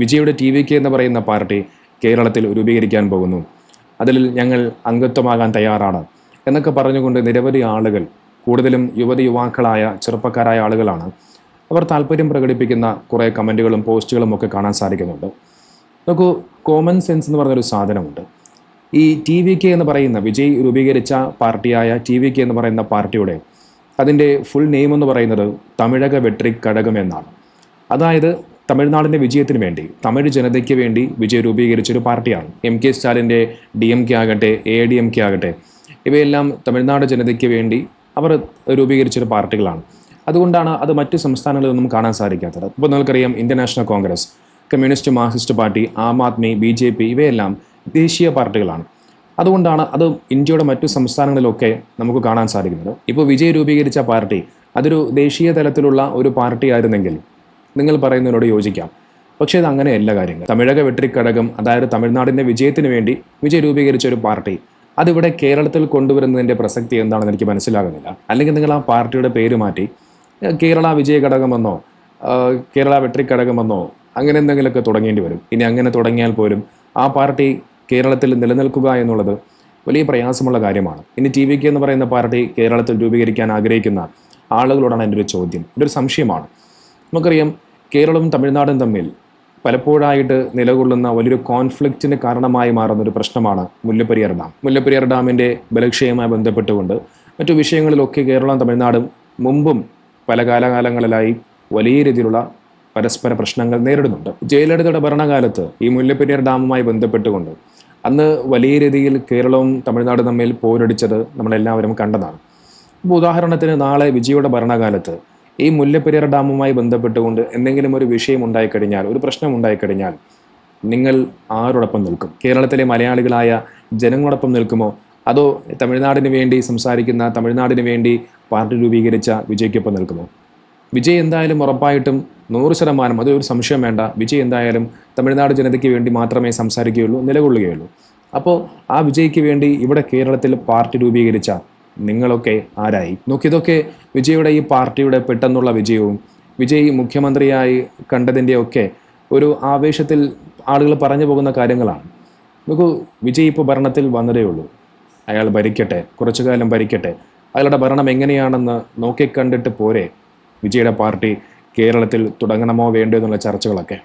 വിജയുടെ TVK എന്ന് പറയുന്ന പാർട്ടി കേരളത്തിൽ രൂപീകരിക്കാൻ പോകുന്നു. അതിൽ ഞങ്ങൾ അംഗത്വമാകാൻ തയ്യാറാണ് എന്നൊക്കെ പറഞ്ഞുകൊണ്ട് നിരവധി ആളുകൾ, കൂടുതലും യുവതിയുവാക്കളായ ചെറുപ്പക്കാരായ ആളുകളാണ്, അവർ താല്പര്യം പ്രകടിപ്പിക്കുന്ന കുറേ കമൻറ്റുകളും പോസ്റ്റുകളും ഒക്കെ കാണാൻ സാധിക്കുന്നുണ്ട്. നോക്കൂ, കോമൺ സെൻസ് എന്ന് പറഞ്ഞൊരു സാധനമുണ്ട്. ഈ TVK എന്ന് പറയുന്ന വിജയ് രൂപീകരിച്ച പാർട്ടിയായ TVK എന്ന് പറയുന്ന പാർട്ടിയുടെ അതിൻ്റെ ഫുൾ നെയിം എന്ന് പറയുന്നത് തമിഴക വെട്രി കഴകം എന്നാണ്. അതായത് തമിഴ്നാടിൻ്റെ വിജയത്തിന് വേണ്ടി, തമിഴ് ജനതയ്ക്ക് വേണ്ടി വിജയ് രൂപീകരിച്ചൊരു പാർട്ടിയാണ്. MK സ്റ്റാലിൻ്റെ DMK ആകട്ടെ, AIDMK ആകട്ടെ, ഇവയെല്ലാം തമിഴ്നാട് ജനതയ്ക്ക് വേണ്ടി അവർ രൂപീകരിച്ചൊരു പാർട്ടികളാണ്. അതുകൊണ്ടാണ് അത് മറ്റ് സംസ്ഥാനങ്ങളിലൊന്നും കാണാൻ സാധിക്കാത്തത്. ഇപ്പോൾ നിങ്ങൾക്കറിയാം, ഇന്ത്യൻ നാഷണൽ കോൺഗ്രസ്, കമ്മ്യൂണിസ്റ്റ് മാർക്സിസ്റ്റ് പാർട്ടി, ആം ആദ്മി, BJP ഇവയെല്ലാം ദേശീയ പാർട്ടികളാണ്. അതുകൊണ്ടാണ് അത് ഇന്ത്യയുടെ മറ്റു സംസ്ഥാനങ്ങളിലൊക്കെ നമുക്ക് കാണാൻ സാധിക്കുന്നത്. ഇപ്പോൾ വിജയ് രൂപീകരിച്ച പാർട്ടി അതൊരു ദേശീയ തലത്തിലുള്ള ഒരു പാർട്ടി ആയിരുന്നെങ്കിൽ നിങ്ങൾ പറയുന്നതിനോട് യോജിക്കാം. പക്ഷേ അത് അങ്ങനെയല്ല കാര്യങ്ങൾ. തമിഴക വെട്രിക്കഴകം, അതായത് തമിഴ്നാടിൻ്റെ വിജയത്തിന് വേണ്ടി വിജയ് രൂപീകരിച്ച ഒരു പാർട്ടി, അതിവിടെ കേരളത്തിൽ കൊണ്ടുവരുന്നതിൻ്റെ പ്രസക്തി എന്താണെന്ന് എനിക്ക് മനസ്സിലാകുന്നില്ല. അല്ലെങ്കിൽ നിങ്ങൾ ആ പാർട്ടിയുടെ പേര് മാറ്റി കേരള വിജയ ഘടകമെന്നോ കേരള വെട്രിക്കഴകമെന്നോ അങ്ങനെ എന്തെങ്കിലുമൊക്കെ തുടങ്ങേണ്ടി വരും. ഇനി അങ്ങനെ തുടങ്ങിയാൽ പോലും ആ പാർട്ടി കേരളത്തിൽ നിലനിൽക്കുക എന്നുള്ളത് വലിയ പ്രയാസമുള്ള കാര്യമാണ്. ഇനി TVK എന്ന് പറയുന്ന പാർട്ടി കേരളത്തിൽ രൂപീകരിക്കാൻ ആഗ്രഹിക്കുന്ന ആളുകളോടാണ് എൻ്റെ ഒരു ചോദ്യം, എൻ്റെ ഒരു സംശയമാണ്. നമുക്കറിയാം, കേരളവും തമിഴ്നാടും തമ്മിൽ പലപ്പോഴായിട്ട് നിലകൊള്ളുന്ന വലിയൊരു കോൺഫ്ലിക്റ്റിന് കാരണമായി മാറുന്നൊരു പ്രശ്നമാണ് മുല്ലപ്പെരിയാർ ഡാം. മുല്ലപ്പെരിയാർ ഡാമിൻ്റെ ബലക്ഷയവുമായി ബന്ധപ്പെട്ടുകൊണ്ട് മറ്റു വിഷയങ്ങളിലൊക്കെ കേരളവും തമിഴ്നാടും മുമ്പും പല കാലകാലങ്ങളിലായി വലിയ രീതിയിലുള്ള പരസ്പര പ്രശ്നങ്ങൾ നേരിടുന്നുണ്ട്. ജയലളിതയുടെ ഭരണകാലത്ത് ഈ മുല്ലപ്പെരിയാർ ഡാമുമായി ബന്ധപ്പെട്ടുകൊണ്ട് അന്ന് വലിയ രീതിയിൽ കേരളവും തമിഴ്നാടും തമ്മിൽ പോരടിച്ചത് നമ്മളെല്ലാവരും കണ്ടതാണ്. ഇപ്പോൾ ഉദാഹരണത്തിന് നാളെ വിജയുടെ ഭരണകാലത്ത് ഈ മുല്ലപ്പെരിയാർ ഡാമുമായി ബന്ധപ്പെട്ടുകൊണ്ട് എന്തെങ്കിലും ഒരു വിഷയം ഉണ്ടായിക്കഴിഞ്ഞാൽ, ഒരു പ്രശ്നം ഉണ്ടായിക്കഴിഞ്ഞാൽ, നിങ്ങൾ ആരോടൊപ്പം നിൽക്കും? കേരളത്തിലെ മലയാളികളായ ജനങ്ങളോടൊപ്പം നിൽക്കുമോ? അതോ തമിഴ്നാടിന് വേണ്ടി സംസാരിക്കുന്ന, തമിഴ്നാടിന് വേണ്ടി പാർട്ടി രൂപീകരിച്ച വിജയ്ക്കൊപ്പം നിൽക്കുമോ? വിജയ് എന്തായാലും ഉറപ്പായിട്ടും 100%, അതൊരു സംശയം വേണ്ട, വിജയ് എന്തായാലും തമിഴ്നാട് ജനതയ്ക്ക് വേണ്ടി മാത്രമേ സംസാരിക്കുകയുള്ളൂ, നിലകൊള്ളുകയുള്ളൂ. അപ്പോൾ ആ വിജയ്ക്ക് വേണ്ടി ഇവിടെ കേരളത്തിൽ പാർട്ടി രൂപീകരിച്ച നിങ്ങളൊക്കെ ആരായി? നോക്കിയതൊക്കെ വിജയുടെ ഈ പാർട്ടിയുടെ പെട്ടെന്നുള്ള വിജയവും വിജയ് മുഖ്യമന്ത്രിയായി കണ്ടതിൻ്റെയൊക്കെ ഒരു ആവേശത്തിൽ ആളുകൾ പറഞ്ഞു പോകുന്ന കാര്യങ്ങളാണ്. നോക്കൂ, വിജയ് ഇപ്പോൾ ഭരണത്തിൽ വന്നതേ ഉള്ളൂ. അയാൾ ഭരിക്കട്ടെ, കുറച്ചു കാലം ഭരിക്കട്ടെ. അയാളുടെ ഭരണം എങ്ങനെയാണെന്ന് നോക്കിക്കണ്ടിട്ട് പോരെ വിജയുടെ പാർട്ടി കേരളത്തിൽ തുടങ്ങണമോ വേണ്ടോ എന്നുള്ള ചർച്ചകളൊക്കെ.